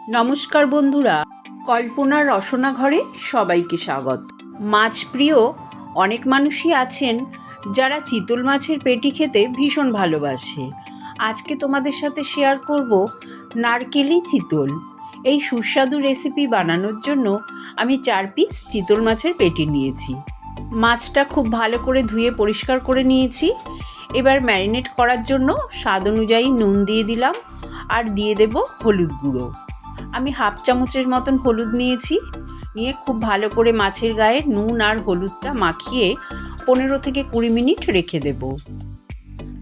নমস্কার বন্ধুরা, কল্পনার রসনা ঘরে সবাইকে স্বাগত। মাছ প্রিয় অনেক মানুষই আছেন যারা চিতল মাছের পেটি খেতে ভীষণ ভালোবাসে। আজকে তোমাদের সাথে শেয়ার করব নারকেলি চিতল। এই সুস্বাদু রেসিপি বানানোর জন্য আমি 4 পিস চিতল মাছের পেটি নিয়েছি। মাছটা খুব ভালো করে ধুয়ে পরিষ্কার করে নিয়েছি। এবার ম্যারিনেট করার জন্য স্বাদ অনুযায়ী নুন দিয়ে দিলাম আর দিয়ে দেব হলুদ গুঁড়ো। আমি হাফ চামচের মতন হলুদ নিয়েছি। নিয়ে খুব ভালো করে মাছের গায়ে নুন আর হলুদটা মাখিয়ে 15 থেকে 20 মিনিট রেখে দেব।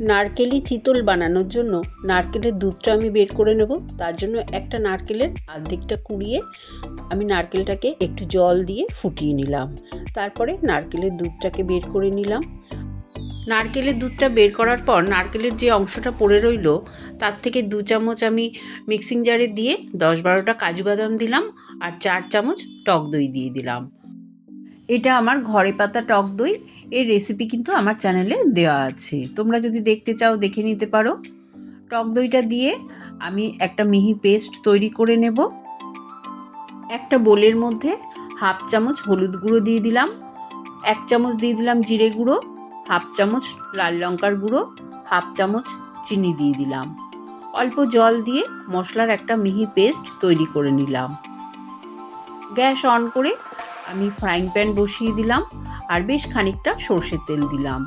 নারকেলি চিতল বানানোর জন্য নারকেলের দুধটা আমি বের করে নেব। তার জন্য একটা নারকেলের অর্ধেকটা কুড়িয়ে আমি নারকেলটাকে একটু জল দিয়ে ফুটিয়ে নিলাম। তারপরে নারকেলের দুধটাকে বের করে নিলাম। নারকেলের দুধটা বের করার পর নারকেলের যে অংশটা পড়ে রইল তার থেকে 2 চামচ আমি মিক্সিং জারে দিয়ে 10-12টা কাজু বাদাম দিলাম আর 4 চামচ টক দই দিয়ে দিলাম। এটা আমার ঘরে পাতা টক দই। এর রেসিপি কিন্তু আমার চ্যানেলে দেওয়া আছে, তোমরা যদি দেখতে চাও দেখে নিতে পারো। টক দইটা দিয়ে আমি একটা মিহি পেস্ট তৈরি করে নেব। একটা বোলের মধ্যে হাফ চামচ হলুদ গুঁড়ো দিয়ে দিলাম, 1 চামচ দিয়ে দিলাম জিরে গুঁড়ো, হাফ চামচ লাল লঙ্কার গুঁড়ো, হাফ চামচ চিনি দিয়ে দিলাম। অল্প জল দিয়ে মশলার একটা মিহি পেস্ট তৈরি করে নিলাম। গ্যাস অন করে আমি ফ্রাইং প্যান বসিয়ে দিলাম আর বেশ খানিকটা সর্ষের তেল দিলাম।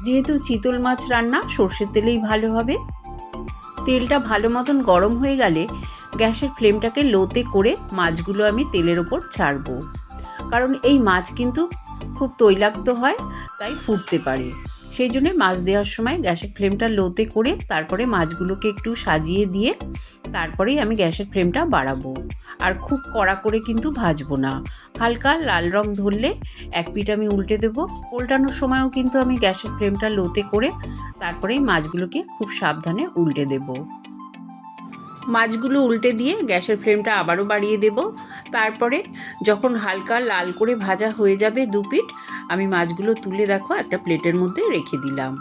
যেহেতু চিতল মাছ রান্না সর্ষের তেলেই ভালো হবে। তেলটা ভালো মতন গরম হয়ে গেলে গ্যাসের ফ্লেমটাকে লোতে করে মাছগুলো আমি তেলের ওপর ছাড়বো। কারণ এই মাছ কিন্তু খুব তৈলাক্ত হয়, তাই ফুটতে পারে। সেই জন্য মাছ দেওয়ার সময় গ্যাসের ফ্লেমটা লোতে করে তারপরে মাছগুলোকে একটু সাজিয়ে দিয়ে তারপরেই আমি গ্যাসের ফ্লেমটা বাড়াবো। আর খুব কড়া করে কিন্তু ভাজবো না। হালকা লাল রং ধরলে এক পিঠ আমি উল্টে দেবো। উল্টানোর সময়ও কিন্তু আমি গ্যাসের ফ্লেমটা লোতে করে তারপরেই মাছগুলোকে খুব সাবধানে উল্টে দেব। মাছগুলো উল্টে দিয়ে গ্যাসের ফ্লেমটা আবারও বাড়িয়ে দেব। তারপরে যখন হালকা লাল করে ভাজা হয়ে যাবে 2 পিঠ, আমি মাছগুলো তুলে দেখো একটা প্লেটের মধ্যে রেখে দিলাম।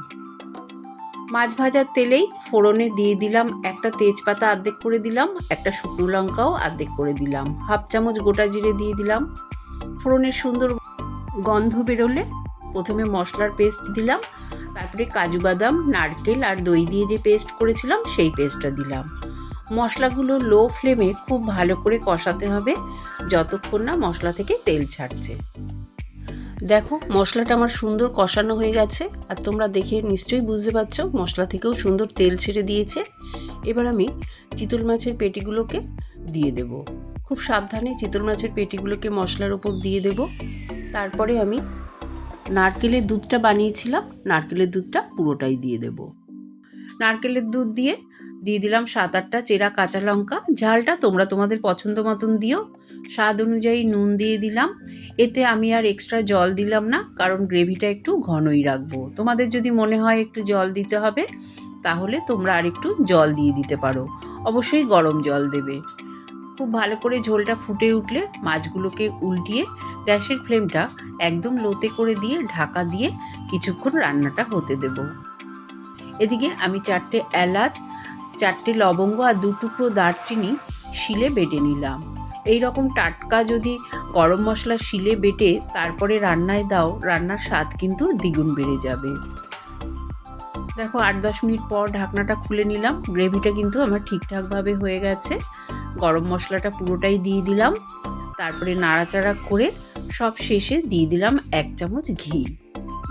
মাছ ভাজার তেলেই ফোড়নে দিয়ে দিলাম একটা তেজপাতা অর্ধেক করে দিলাম, একটা শুকনো লঙ্কাও অর্ধেক করে দিলাম, হাফ চামচ গোটা জিরে দিয়ে দিলাম। ফোড়নের সুন্দর গন্ধ বেরোলে প্রথমে মশলার পেস্ট দিলাম, তারপরে কাজু বাদাম, নারকেল আর দই দিয়ে যে পেস্ট করেছিলাম সেই পেস্টটা দিলাম। মশলাগুলো লো ফ্লেমে খুব ভালো করে কষাতে হবে যতক্ষণ না মশলা থেকে তেল ছাড়ছে। দেখো মশলাটা আমার সুন্দর কষানো হয়ে গেছে আর তোমরা দেখে নিশ্চয়ই বুঝতে পারছো মশলা থেকেও সুন্দর তেল ছেড়ে দিয়েছে। এবার আমি চিতল মাছের পেটিগুলোকে দিয়ে দেব। খুব সাবধানে চিতল মাছের পেটিগুলোকে মশলার উপর দিয়ে দেব। তারপরে আমি নারকেলের দুধটা বানিয়েছিলাম, নারকেলের দুধটা পুরোটাই দিয়ে দেব। নারকেলের দুধ দিয়ে দিলাম 7-8টা চেরা কাঁচা লঙ্কা। ঝালটা তোমরা তোমাদের পছন্দ মতন দিও। স্বাদ অনুযায়ী নুন দিয়ে দিলাম। এতে আমি আর এক্সট্রা জল দিলাম না, কারণ গ্রেভিটা একটু ঘনই রাখবো। তোমাদের যদি মনে হয় একটু জল দিতে হবে তাহলে তোমরা আর একটু জল দিয়ে দিতে পারো। অবশ্যই গরম জল দেবে। খুব ভালো করে ঝোলটা ফুটে উঠলে মাছগুলোকে উল্টিয়ে গ্যাসের ফ্লেমটা একদম লোতে করে দিয়ে ঢাকা দিয়ে কিছুক্ষণ রান্নাটা হতে দেব। এদিকে আমি 4টে এলাচ, 4টে লবঙ্গ আর 2 টুকরো দারচিনি শিলে বেটে নিলাম। এই রকম টাটকা যদি গরম মশলা শিলে বেটে তারপরে রান্নায় দাও, রান্নার স্বাদ কিন্তু দ্বিগুণ বেড়ে যাবে। দেখো 8-10 মিনিট পর ঢাকনাটা খুলে নিলাম। গ্রেভিটা কিন্তু আমার ঠিকঠাকভাবে হয়ে গেছে। গরম মশলাটা পুরোটাই দিয়ে দিলাম। তারপরে নাড়াচাড়া করে সব শেষে দিয়ে দিলাম 1 চামচ ঘি।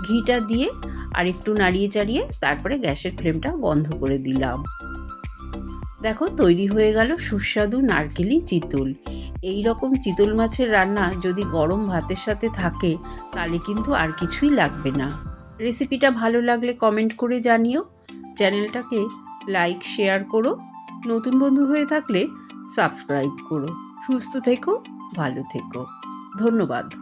ঘিটা দিয়ে আর একটু নাড়িয়ে চাড়িয়ে তারপরে গ্যাসের ফ্লেমটা বন্ধ করে দিলাম। দেখো তৈরি হয়ে গেল সুস্বাদু নারকেলি চিতল। এই রকম চিতল মাছের রান্না যদি গরম ভাতের সাথে থাকে তাহলে কিন্তু আর কিছুই লাগবে না। রেসিপিটা ভালো লাগলে কমেন্ট করে জানিও। চ্যানেলটাকে লাইক শেয়ার করো। নতুন বন্ধু হয়ে থাকলে সাবস্ক্রাইব করো। সুস্থ থেকো, ভালো থেকো। ধন্যবাদ।